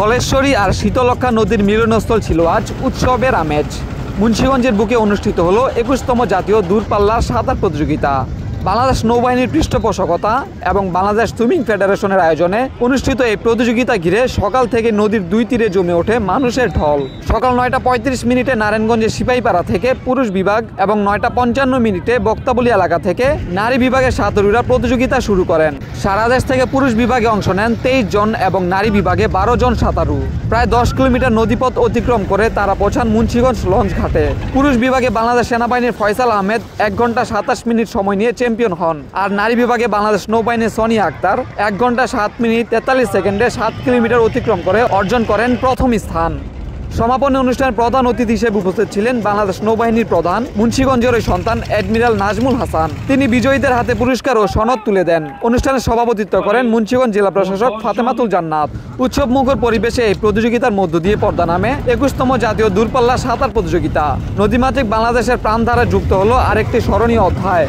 ধলেশ্বরী আর শীতলক্ষা নদীর মিলনস্থল ছিল আজ উৎসবের আমেজ। মুন্সিগঞ্জের বুকে অনুষ্ঠিত হলো 21তম জাতীয় দূরপাল্লার সাঁতার প্রতিযোগিতা। বাংলাদেশ নৌবাহিনীর পৃষ্ঠপোষকতা এবং বাংলাদেশ সুইমিং ফেডারেশনের আয়োজনে অনুষ্ঠিত এই প্রতিযোগিতা ঘিরে সকাল থেকে নদীর দুই তীরে জমে ওঠে মানুষের ঢল। সকাল 9:35 নারায়ণগঞ্জের সিপাহীপাড়া থেকে পুরুষ বিভাগ এবং 9:55 বক্তাবলী এলাকা থেকে নারী বিভাগের সাঁতারুরা প্রতিযোগিতা শুরু করেন। সারা দেশ থেকে পুরুষ বিভাগে অংশ নেন 23 জন এবং নারী বিভাগে 12 জন সাঁতারু। প্রায় 10 কিলোমিটার নদীপথ অতিক্রম করে তারা পৌঁছান মুন্সিগঞ্জ লঞ্চ ঘাটে। পুরুষ বিভাগে বাংলাদেশ সেনাবাহিনীর ফয়সাল আহমেদ 1 ঘন্টা 27 মিনিট সময় নিয়ে চ্যাম্পিয়ন হন। আর নারী বিভাগে বাংলাদেশ নৌবাহিনীর সোনিয়া আক্তার 1 ঘন্টা 7 মিনিট 43 সেকেন্ডে 7 কিলোমিটার অতিক্রম করে অর্জন করেন প্রথম স্থান। সমাপনী অনুষ্ঠানে প্রধান অতিথি হিসেবে উপস্থিত ছিলেন বাংলাদেশ নৌবাহিনীর প্রধান মুন্সিগঞ্জের ওই সন্তান অ্যাডমিরাল নাজমুল হাসান। তিনি বিজয়ীদের হাতে পুরস্কার ও সনদ তুলে দেন। অনুষ্ঠানে সভাপতিত্ব করেন মুন্সিগঞ্জ জেলা প্রশাসক ফাতেমাতুল জান্নাত। উৎসব মুখর পরিবেশে এই প্রতিযোগিতার মধ্য দিয়ে পর্দা নামে 21তম জাতীয় দূরপাল্লা সাঁতার প্রতিযোগিতা। নদীমাতৃক বাংলাদেশের প্রাণধারা যুক্ত হলো আরেকটি স্মরণীয় অধ্যায়।